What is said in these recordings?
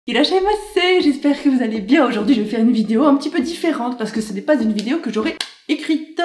Irashaimase, j'espère que vous allez bien. Aujourd'hui je vais faire une vidéo un petit peu différente parce que ce n'est pas une vidéo que j'aurais écrite.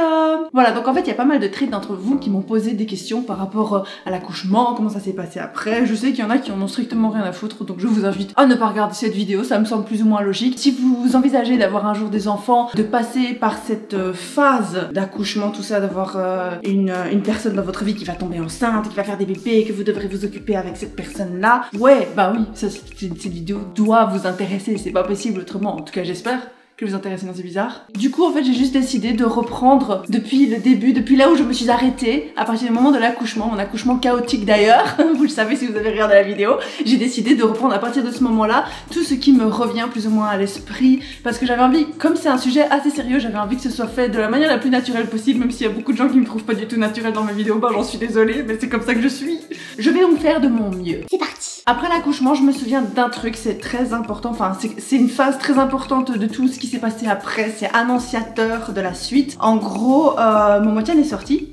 Voilà, donc en fait il y a pas mal de traits d'entre vous qui m'ont posé des questions par rapport à l'accouchement, comment ça s'est passé après. Je sais qu'il y en a qui en ont strictement rien à foutre, donc je vous invite à ne pas regarder cette vidéo, ça me semble plus ou moins logique. Si vous envisagez d'avoir un jour des enfants, de passer par cette phase d'accouchement, tout ça, d'avoir une personne dans votre vie qui va tomber enceinte, qui va faire des bébés, que vous devrez vous occuper avec cette personne-là, ouais, bah oui, cette vidéo doit vous intéresser, c'est pas possible autrement, en tout cas j'espère que vous intéressez, non c'est bizarre. Du coup en fait j'ai juste décidé de reprendre depuis le début, depuis là où je me suis arrêtée, à partir du moment de l'accouchement, mon accouchement chaotique d'ailleurs, vous le savez si vous avez regardé la vidéo, j'ai décidé de reprendre à partir de ce moment-là tout ce qui me revient plus ou moins à l'esprit, parce que j'avais envie, comme c'est un sujet assez sérieux, j'avais envie que ce soit fait de la manière la plus naturelle possible, même s'il y a beaucoup de gens qui me trouvent pas du tout naturelle dans mes vidéos, bah j'en suis désolée, mais c'est comme ça que je suis. Je vais donc faire de mon mieux. C'est parti. Après l'accouchement, je me souviens d'un truc, c'est très important, enfin c'est une phase très importante de tout ce qui s'est passé après, c'est annonciateur de la suite. En gros, Momo-chan est sorti.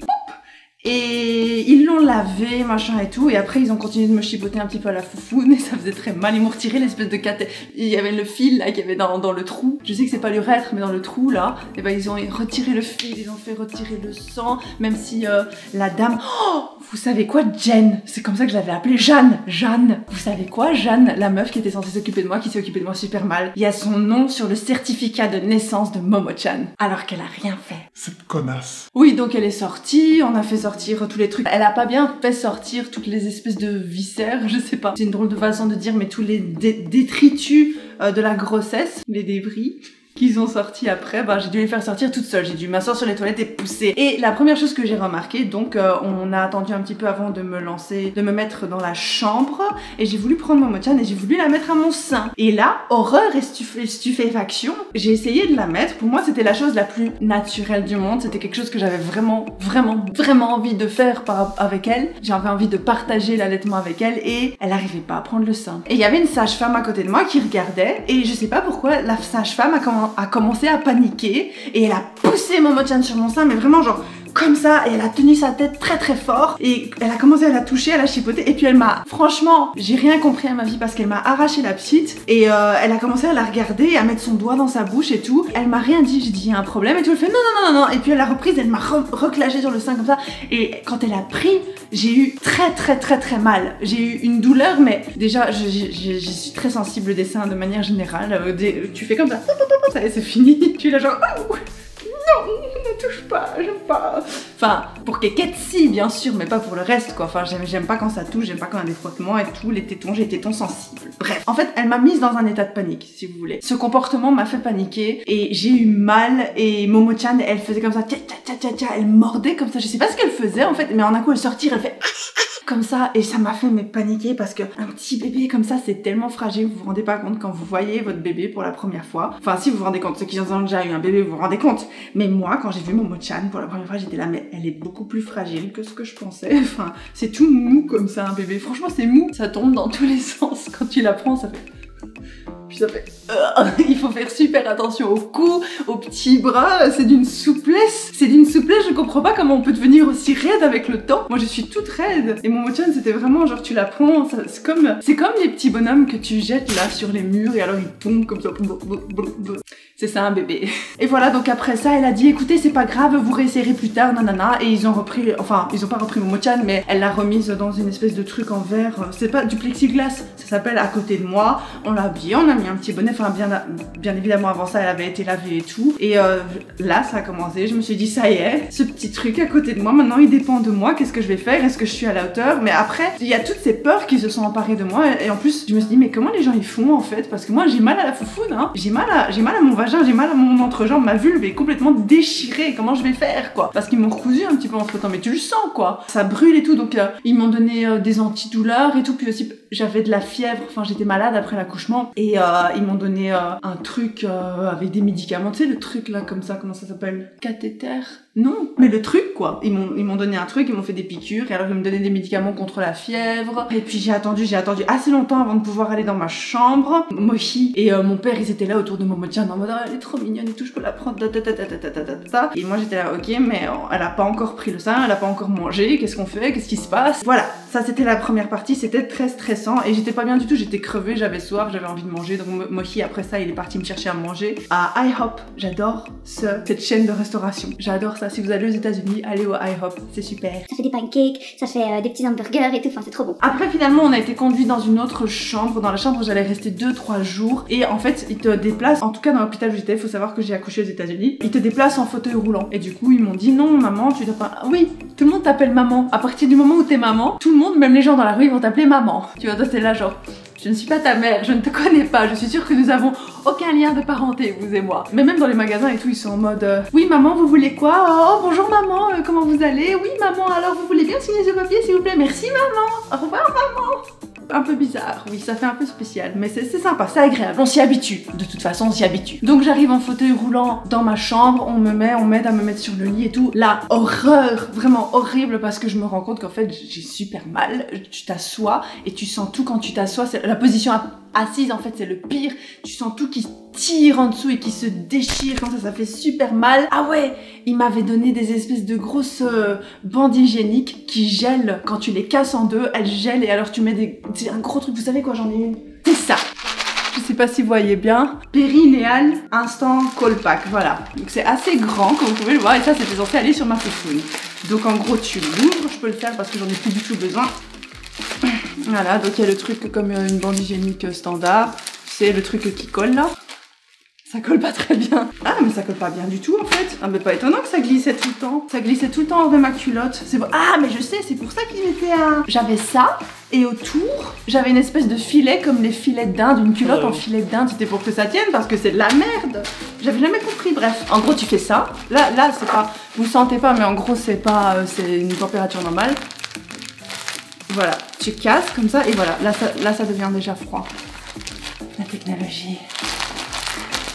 Et ils l'ont lavé, machin et tout, et après ils ont continué de me chipoter un petit peu à la foufoune, et ça faisait très mal, ils m'ont retiré l'espèce de cathé. Il y avait le fil là qu'il y avait dans le trou, je sais que c'est pas l'urètre, mais dans le trou là, et ben ils ont retiré le fil, ils ont fait retirer le sang, même si la dame... Oh, vous savez quoi, Jen, c'est comme ça que je l'avais appelée, Jeanne, vous savez quoi, Jeanne, la meuf qui était censée s'occuper de moi, qui s'est occupée de moi super mal, il y a son nom sur le certificat de naissance de Momo-chan, alors qu'elle a rien fait. Cette connasse. Oui, donc elle est sortie, on a fait sortir tous les trucs. Elle a pas bien fait sortir toutes les espèces de viscères, je sais pas. C'est une drôle de façon de dire, mais tous les détritus de la grossesse, les débris qu'ils ont sortis après, bah j'ai dû les faire sortir toute seule, j'ai dû m'asseoir sur les toilettes et pousser. Et la première chose que j'ai remarqué, donc on a attendu un petit peu avant de me lancer, de me mettre dans la chambre, et j'ai voulu prendre Momo-chan et j'ai voulu la mettre à mon sein. Et là, horreur et stupéfaction, j'ai essayé de la mettre, pour moi c'était la chose la plus naturelle du monde, c'était quelque chose que j'avais vraiment envie de faire avec elle, j'avais envie de partager l'allaitement avec elle, et elle arrivait pas à prendre le sein. Et il y avait une sage-femme à côté de moi qui regardait, et je sais pas pourquoi la sage-femme a commencé à paniquer et elle a poussé Momo-chan sur mon sein, mais vraiment genre comme ça, et elle a tenu sa tête très fort et elle a commencé à la toucher, à la chipoter, et puis elle m'a, franchement, j'ai rien compris à ma vie parce qu'elle m'a arraché la petite et elle a commencé à la regarder, à mettre son doigt dans sa bouche et tout. Elle m'a rien dit, j'ai dit il y a un problème et tout, elle fait non, et puis elle a reprise, elle m'a reclagé sur le sein comme ça, et quand elle a pris, j'ai eu très mal. J'ai eu une douleur, mais déjà je suis très sensible des seins de manière générale. Tu fais comme ça et c'est fini. Tu es là genre oh, non, ne touche pas, j'aime pas. Enfin, pour Kékette, si, bien sûr, mais pas pour le reste, quoi. Enfin, j'aime pas quand ça touche, j'aime pas quand il y a des frottements et tout, les tétons, j'ai les tétons sensibles. Bref, en fait, elle m'a mise dans un état de panique, si vous voulez. Ce comportement m'a fait paniquer et j'ai eu mal, et Momo-chan, elle faisait comme ça, elle mordait comme ça, je sais pas ce qu'elle faisait en fait, mais en un coup, elle sortit, elle fait comme ça, et ça m'a fait paniquer parce que un petit bébé comme ça c'est tellement fragile, vous vous rendez pas compte quand vous voyez votre bébé pour la première fois. Enfin si vous vous rendez compte, ceux qui ont déjà eu un bébé vous vous rendez compte, mais moi quand j'ai vu Momo-chan pour la première fois j'étais là mais elle est beaucoup plus fragile que ce que je pensais. Enfin c'est tout mou comme ça un bébé, franchement c'est mou, ça tombe dans tous les sens, quand tu la prends ça fait... Puis ça fait... il faut faire super attention au cou, aux petits bras, c'est d'une souplesse, je comprends pas comment on peut devenir aussi raide avec le temps. Moi je suis toute raide, et Momo-chan c'était vraiment genre tu la prends, c'est comme les petits bonhommes que tu jettes là sur les murs et alors ils tombent comme ça. C'est ça un bébé. Et voilà, donc après ça elle a dit écoutez c'est pas grave, vous réessayerez plus tard, nanana, et ils ont repris, enfin ils ont pas repris Momo-chan mais elle l'a remise dans une espèce de truc en verre, c'est pas du plexiglas, ça s'appelle à côté de moi, on l'a habillée, on a mis un petit bonnet, enfin bien évidemment avant ça elle avait été lavée et tout, et là ça a commencé, je me suis dit ça y est, ce petit truc à côté de moi, maintenant il dépend de moi, qu'est-ce que je vais faire, est-ce que je suis à la hauteur, mais après il y a toutes ces peurs qui se sont emparées de moi, et en plus je me suis dit mais comment les gens ils font en fait, parce que moi j'ai mal à la foufoune, hein, j'ai mal à mon vagin, j'ai mal à mon entrejambe, ma vulve est complètement déchirée, comment je vais faire quoi, parce qu'ils m'ont recousu un petit peu entre temps, mais tu le sens quoi, ça brûle et tout, donc ils m'ont donné des antidouleurs et tout, puis aussi j'avais de la fièvre, enfin j'étais malade après l'accouchement, et ils m'ont donné un truc avec des médicaments, tu sais le truc là comme ça, comment ça s'appelle, cathéter? Non, mais le truc quoi, ils m'ont donné un truc, ils m'ont fait des piqûres, et alors ils me donnaient des médicaments contre la fièvre, et puis j'ai attendu assez longtemps avant de pouvoir aller dans ma chambre, Mochi et mon père ils étaient là autour de Momo-chan en mode oh, elle est trop mignonne et tout, je peux la prendre, et moi j'étais là ok mais elle a pas encore pris le sein, elle a pas encore mangé, qu'est-ce qu'on fait, qu'est-ce qui se passe, voilà. ça c'était la première partie, c'était très stressant et j'étais pas bien du tout, j'étais crevée, j'avais soif, j'avais envie de manger. Donc Mohi après ça il est parti me chercher à manger à IHOP. J'adore cette chaîne de restauration, j'adore ça. Si vous allez aux États-Unis, allez au IHOP, c'est super. Ça fait des pancakes, ça fait des petits hamburgers et tout, enfin c'est trop bon. Après finalement on a été conduit dans une autre chambre, dans la chambre où j'allais rester 2-3 jours et en fait ils te déplacent, en tout cas dans l'hôpital où j'étais, il faut savoir que j'ai accouché aux États-Unis, ils te déplacent en fauteuil roulant et du coup ils m'ont dit non maman tu dois pas... Oui, tout le monde t'appelle maman, à partir du moment où t'es maman, tout le monde, même les gens dans la rue ils vont t'appeler maman. Tu vois, toi t'es là genre je ne suis pas ta mère, je ne te connais pas, je suis sûre que nous avons aucun lien de parenté, vous et moi. Mais même dans les magasins et tout, ils sont en mode oui maman, vous voulez quoi? Oh bonjour maman, comment vous allez? Oui maman, alors vous voulez bien signer ce papier s'il vous plaît? Merci maman, au revoir maman. Un peu bizarre, oui, ça fait un peu spécial, mais c'est sympa, c'est agréable, on s'y habitue. De toute façon, on s'y habitue. Donc j'arrive en fauteuil roulant dans ma chambre, on m'aide à me mettre sur le lit et tout. La horreur, vraiment horrible, parce que je me rends compte qu'en fait, j'ai super mal. Tu t'assois et tu sens tout quand tu t'assois. La position assise, en fait, c'est le pire. Tu sens tout qui tire en dessous et qui se déchire comme ça fait super mal. Ah ouais, il m'avait donné des espèces de grosses bandes hygiéniques qui gèlent. Quand tu les casses en deux, elles gèlent et alors tu mets des... C'est un gros truc, vous savez quoi, j'en ai une. C'est ça. Je sais pas si vous voyez bien. Périnéal Instant Colpack, voilà. Donc c'est assez grand, comme vous pouvez le voir, et ça c'était censé aller sur ma foufoune. Donc en gros tu l'ouvres, je peux le faire parce que j'en ai plus du tout besoin. Voilà, donc il y a le truc comme une bande hygiénique standard. C'est le truc qui colle là. Ça colle pas très bien. Ah mais ça colle pas bien du tout en fait. Ah mais pas étonnant que ça glissait tout le temps. Ça glissait tout le temps hors de ma culotte. C'est bon. Ah mais je sais, c'est pour ça qu'ils mettaient un... J'avais ça et autour, j'avais une espèce de filet comme les filets d'Inde, une culotte en filet d'Inde. C'était pour que ça tienne parce que c'est de la merde. J'avais jamais compris, bref. En gros tu fais ça. Là c'est pas... Vous sentez pas mais en gros c'est pas... c'est une température normale. Voilà, tu casses comme ça et voilà, là ça devient déjà froid. La technologie.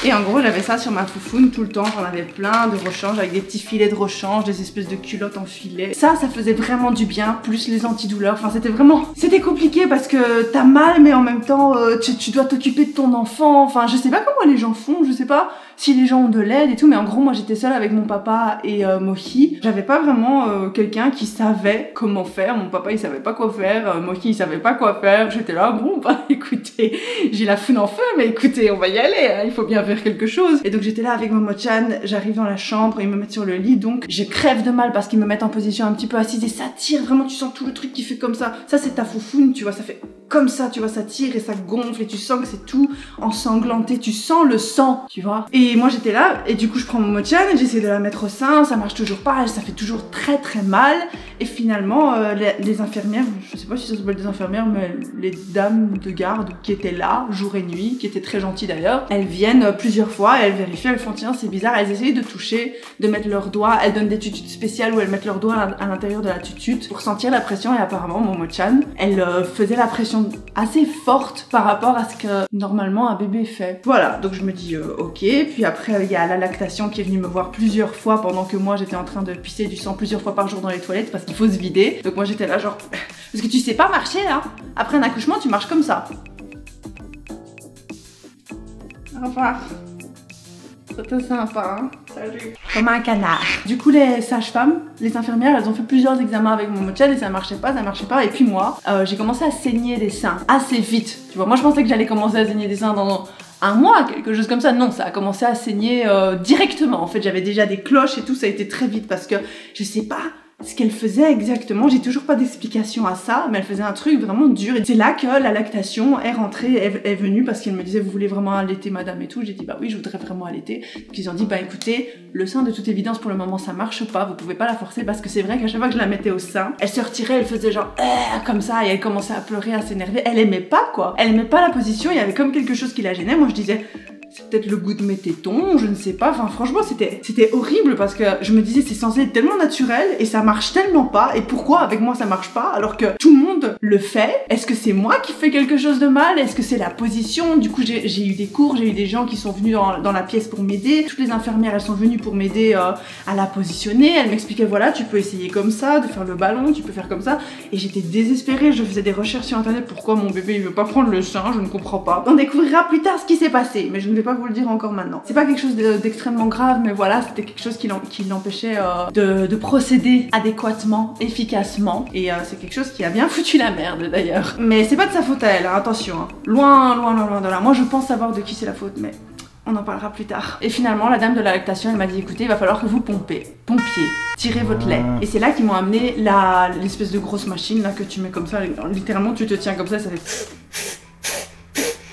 Et en gros j'avais ça sur ma foufoune tout le temps, j'en avais plein de rechange avec des petits filets de rechange, des espèces de culottes en filet. Ça faisait vraiment du bien, plus les antidouleurs, enfin c'était vraiment... C'était compliqué parce que t'as mal mais en même temps tu dois t'occuper de ton enfant, enfin je sais pas comment les gens font, je sais pas si les gens ont de l'aide et tout, mais en gros moi j'étais seule avec mon papa et Mohi. J'avais pas vraiment quelqu'un qui savait comment faire, mon papa il savait pas quoi faire, Mohi il savait pas quoi faire, j'étais là, bon bah écoutez, j'ai la foune en feu mais écoutez on va y aller, hein, il faut bien faire quelque chose. Et donc j'étais là avec Momo-chan, j'arrive dans la chambre, ils me mettent sur le lit, donc je crève de mal parce qu'ils me mettent en position un petit peu assise et ça tire, vraiment tu sens tout le truc qui fait comme ça. Ça c'est ta foufoune, tu vois, ça fait comme ça, tu vois, ça tire et ça gonfle et tu sens que c'est tout ensanglanté, tu sens le sang, tu vois. Et moi j'étais là et du coup je prends Momo-chan et j'essaie de la mettre au sein, ça marche toujours pas, ça fait toujours très très mal. Et finalement les infirmières, je sais pas si ça s'appelle des infirmières, mais les dames de garde qui étaient là jour et nuit, qui étaient très gentilles d'ailleurs, elles viennent plusieurs fois, elles vérifient, elles font tiens c'est bizarre, elles essayent de toucher, de mettre leurs doigts, elles donnent des tututes spéciales où elles mettent leurs doigts à l'intérieur de la tutute pour sentir la pression et apparemment Momo-chan, elle faisait la pression assez forte par rapport à ce que normalement un bébé fait. Voilà, donc je me dis ok, puis après il y a la lactation qui est venue me voir plusieurs fois pendant que moi j'étais en train de pisser du sang plusieurs fois par jour dans les toilettes parce qu'il faut se vider. Donc moi j'étais là genre parce que tu sais pas marcher là. Après un accouchement tu marches comme ça. Au revoir. C'était sympa, hein. Salut. Comme un canard. Du coup, les sages-femmes, les infirmières, elles ont fait plusieurs examens avec Momo-chan et ça marchait pas. Et puis moi, j'ai commencé à saigner des seins assez vite. Tu vois, moi je pensais que j'allais commencer à saigner des seins dans un mois, quelque chose comme ça. Non, ça a commencé à saigner directement. En fait, j'avais déjà des cloches et tout, ça a été très vite parce que je sais pas ce qu'elle faisait exactement, j'ai toujours pas d'explication à ça, mais elle faisait un truc vraiment dur et c'est là que la lactation est rentrée, est venue parce qu'elle me disait vous voulez vraiment allaiter madame et tout, j'ai dit bah oui je voudrais vraiment allaiter, donc ils ont dit bah écoutez le sein de toute évidence pour le moment ça marche pas, vous pouvez pas la forcer parce que c'est vrai qu'à chaque fois que je la mettais au sein, elle se retirait, elle faisait genre comme ça et elle commençait à pleurer, à s'énerver, elle aimait pas quoi, elle aimait pas la position, il y avait comme quelque chose qui la gênait, moi je disais c'est peut-être le goût de mes tétons, je ne sais pas, enfin franchement c'était horrible parce que je me disais c'est censé être tellement naturel et ça marche tellement pas et pourquoi avec moi ça marche pas alors que tout le monde le fait. Est-ce que c'est moi qui fais quelque chose de mal? Est-ce que c'est la position? Du coup j'ai eu des cours, j'ai eu des gens qui sont venus dans la pièce pour m'aider, toutes les infirmières elles sont venues pour m'aider à la positionner, elles m'expliquaient voilà tu peux essayer comme ça, de faire le ballon, tu peux faire comme ça et j'étais désespérée, je faisais des recherches sur internet pourquoi mon bébé il veut pas prendre le sein, je ne comprends pas. On découvrira plus tard ce qui s'est passé mais je ne vais pas vous le dire encore maintenant. C'est pas quelque chose d'extrêmement grave, mais voilà, c'était quelque chose qui l'empêchait de procéder adéquatement, efficacement, et c'est quelque chose qui a bien foutu la merde d'ailleurs. Mais c'est pas de sa faute à elle, hein, attention, hein. Loin de là. Moi je pense savoir de qui c'est la faute, mais on en parlera plus tard. Et finalement, la dame de la lactation, elle m'a dit, écoutez, il va falloir que vous pompiez, tirez votre lait. Et c'est là qu'ils m'ont amené l'espèce de grosse machine là que tu mets comme ça, littéralement tu te tiens comme ça fait...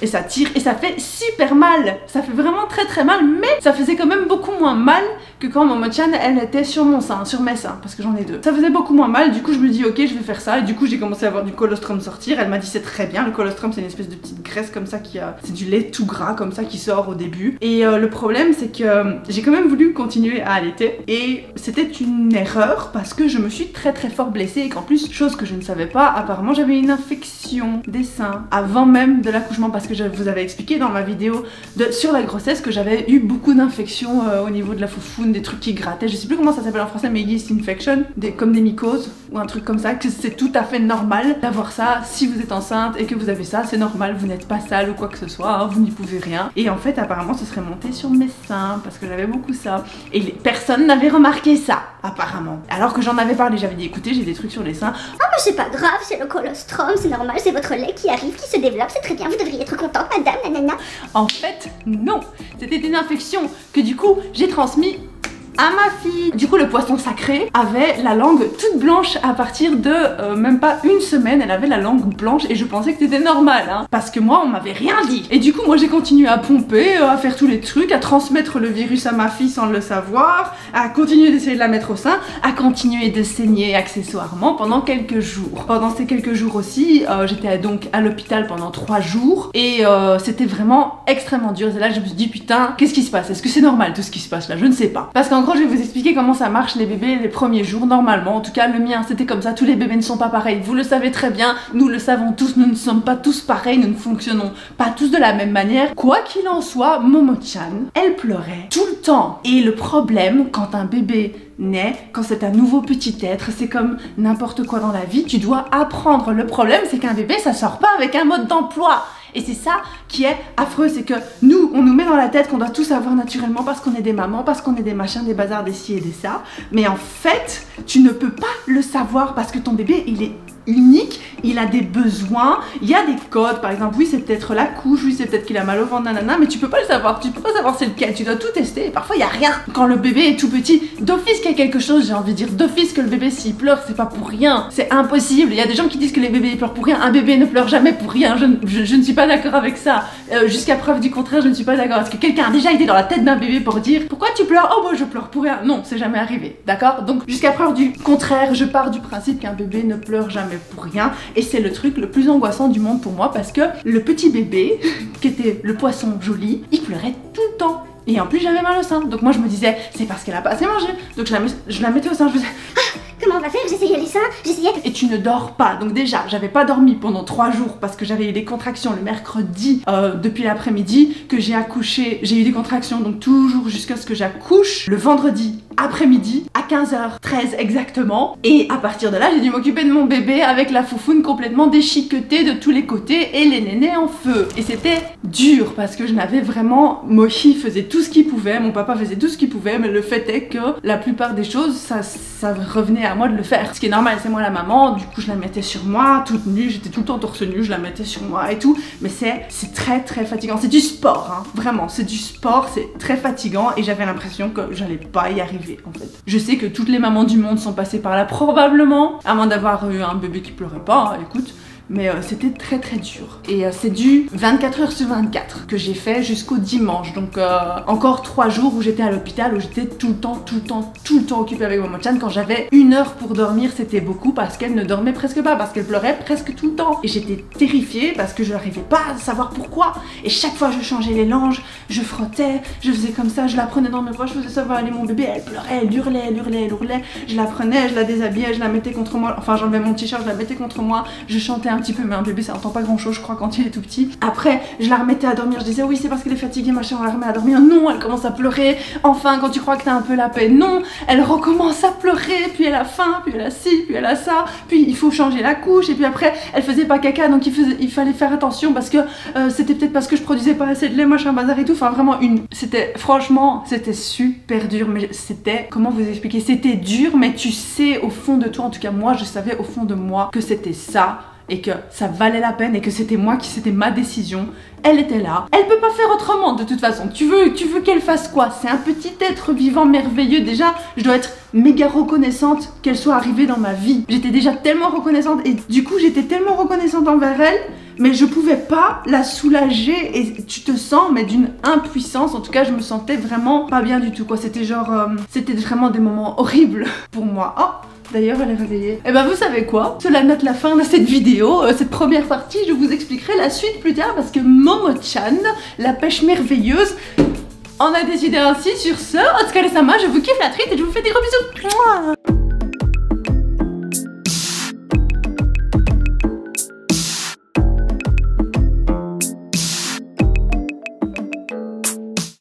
Et ça tire et ça fait super mal. Ça fait vraiment très mal, mais ça faisait quand même beaucoup moins mal que quand Momo-chan elle était sur mon sein, sur mes seins, parce que j'en ai deux. Ça faisait beaucoup moins mal, du coup je me dis ok je vais faire ça, et du coup j'ai commencé à voir du colostrum sortir. Elle m'a dit c'est très bien, le colostrum c'est une espèce de petite graisse comme ça c'est du lait tout gras comme ça qui sort au début. Et le problème c'est que j'ai quand même voulu continuer à allaiter, et c'était une erreur parce que je me suis très fort blessée, et qu'en plus, chose que je ne savais pas, apparemment j'avais une infection des seins avant même de l'accouchement, parce que je vous avais expliqué dans ma vidéo sur la grossesse que j'avais eu beaucoup d'infections au niveau de la foufoune, des trucs qui grattaient, je sais plus comment ça s'appelle en français, mais yeast infection, comme des mycoses ou un truc comme ça, que c'est tout à fait normal d'avoir ça. Si vous êtes enceinte et que vous avez ça, c'est normal, vous n'êtes pas sale ou quoi que ce soit, hein, vous n'y pouvez rien. Et en fait apparemment ce serait monté sur mes seins parce que j'avais beaucoup ça, et personne n'avait remarqué ça apparemment, alors que j'en avais parlé. J'avais dit écoutez, j'ai des trucs sur les seins. Ah mais c'est pas grave, c'est le colostrum, c'est normal, c'est votre lait qui arrive, qui se développe, c'est très bien, vous devriez être contente madame, nanana. En fait non, c'était une infection que du coup j'ai transmis à ma fille. Du coup le poisson sacré avait la langue toute blanche à partir de même pas une semaine, elle avait la langue blanche, et je pensais que c'était normal hein, parce que moi on m'avait rien dit. Et du coup moi j'ai continué à pomper, à faire tous les trucs, à transmettre le virus à ma fille sans le savoir, à continuer d'essayer de la mettre au sein, à continuer de saigner accessoirement pendant quelques jours. Pendant ces quelques jours aussi, j'étais donc à l'hôpital pendant 3 jours, et c'était vraiment extrêmement dur. Et là je me suis dit putain, qu'est-ce qui se passe? Est-ce que c'est normal tout ce qui se passe là? Je ne sais pas. Parce qu'en gros je vais vous expliquer comment ça marche les bébés les premiers jours normalement. En tout cas le mien c'était comme ça, tous les bébés ne sont pas pareils, vous le savez très bien, nous le savons tous, nous ne sommes pas tous pareils, nous ne fonctionnons pas tous de la même manière. Quoi qu'il en soit, Momo-chan, elle pleurait tout le temps. Et le problème quand un bébé naît, quand c'est un nouveau petit être, c'est comme n'importe quoi dans la vie, tu dois apprendre. Le problème c'est qu'un bébé ça sort pas avec un mode d'emploi. Et c'est ça qui est affreux, c'est que nous, on nous met dans la tête qu'on doit tout savoir naturellement parce qu'on est des mamans, parce qu'on est des machins, des bazars, des ci et des ça. Mais en fait, tu ne peux pas le savoir parce que ton bébé, il est unique, il a des besoins, il y a des codes, par exemple, oui c'est peut-être la couche, oui c'est peut-être qu'il a mal au ventre, nanana, mais tu peux pas le savoir, tu peux pas savoir c'est lequel, tu dois tout tester, et parfois il y a rien. Quand le bébé est tout petit, d'office qu'il y a quelque chose, j'ai envie de dire d'office que le bébé s'il pleure, c'est pas pour rien, c'est impossible. Il y a des gens qui disent que les bébés ils pleurent pour rien, un bébé ne pleure jamais pour rien, je ne suis pas d'accord avec ça, jusqu'à preuve du contraire je ne suis pas d'accord. Est-ce que quelqu'un a déjà été dans la tête d'un bébé pour dire pourquoi tu pleures? Oh bah je pleure pour rien. Non, c'est jamais arrivé, d'accord? Donc jusqu'à preuve du contraire, je pars du principe qu'un bébé ne pleure jamais pour rien, et c'est le truc le plus angoissant du monde pour moi parce que le petit bébé qui était le poisson joli, il pleurait tout le temps, et en plus j'avais mal au sein, donc moi je me disais c'est parce qu'elle a pas assez mangé, donc je la mettais au sein, je faisais comment on va faire? J'essayais les seins, j'essayais... Et tu ne dors pas, donc déjà j'avais pas dormi pendant 3 jours parce que j'avais eu des contractions le mercredi depuis l'après-midi, que j'ai accouché, j'ai eu des contractions donc toujours jusqu'à ce que j'accouche le vendredi après-midi à 15h13 exactement, et à partir de là j'ai dû m'occuper de mon bébé avec la foufoune complètement déchiquetée de tous les côtés et les nénés en feu, et c'était dur parce que je n'avais vraiment... Mochi faisait tout ce qu'il pouvait, mon papa faisait tout ce qu'il pouvait, mais le fait est que la plupart des choses ça revenait à moi de le faire, ce qui est normal, c'est moi la maman, du coup je la mettais sur moi toute nue, j'étais tout le temps torse nu, je la mettais sur moi et tout, mais c'est très fatigant, c'est du sport hein, vraiment, c'est du sport, c'est très fatigant, et j'avais l'impression que j'allais pas y arriver en fait. Je sais que toutes les mamans du monde sont passées par là probablement, à moins d'avoir eu un bébé qui pleurait pas, hein, écoute. Mais c'était très dur. Et c'est du 24h sur 24 que j'ai fait jusqu'au dimanche. Donc encore 3 jours où j'étais à l'hôpital, où j'étais tout le temps occupée avec Momo-chan. Quand j'avais 1 heure pour dormir, c'était beaucoup parce qu'elle ne dormait presque pas, parce qu'elle pleurait presque tout le temps. Et j'étais terrifiée parce que je n'arrivais pas à savoir pourquoi. Et chaque fois je changeais les langes, je frottais, je faisais comme ça, je la prenais dans mes bras, je faisais ça va aller mon bébé, elle pleurait, elle hurlait. Je la prenais, je la déshabillais, je la mettais contre moi, enfin j'enlevais mon t-shirt, je la mettais contre moi, je chantais un petit peu, mais un bébé ça entend pas grand chose je crois quand il est tout petit. Après je la remettais à dormir, je disais oui c'est parce qu'elle est fatiguée machin, on la remet à dormir, non elle commence à pleurer, enfin quand tu crois que t'as un peu la paix, non elle recommence à pleurer, puis elle a faim, puis elle a ci, puis elle a ça, puis il faut changer la couche, et puis après elle faisait pas caca donc il fallait faire attention parce que c'était peut-être parce que je produisais pas assez de lait machin bazar et tout, enfin vraiment c'était franchement c'était super dur, mais c'était, comment vous expliquer, c'était dur mais tu sais au fond de toi, en tout cas moi je savais au fond de moi que c'était ça et que ça valait la peine et que c'était moi qui, c'était ma décision. Elle était là, elle peut pas faire autrement de toute façon. Tu veux qu'elle fasse quoi? C'est un petit être vivant merveilleux. Déjà je dois être méga reconnaissante qu'elle soit arrivée dans ma vie. J'étais déjà tellement reconnaissante et du coup j'étais tellement reconnaissante envers elle, mais je pouvais pas la soulager et tu te sens mais d'une impuissance. En tout cas je me sentais vraiment pas bien du tout quoi. C'était genre c'était vraiment des moments horribles pour moi. Oh, d'ailleurs elle est réveillée. Et ben vous savez quoi, cela note la fin de cette vidéo, cette première partie. Je vous expliquerai la suite plus tard parce que Momo-chan, la pêche merveilleuse, on a décidé ainsi. Sur ce, Otsukaresama, je vous kiffe la trite et je vous fais des gros bisous.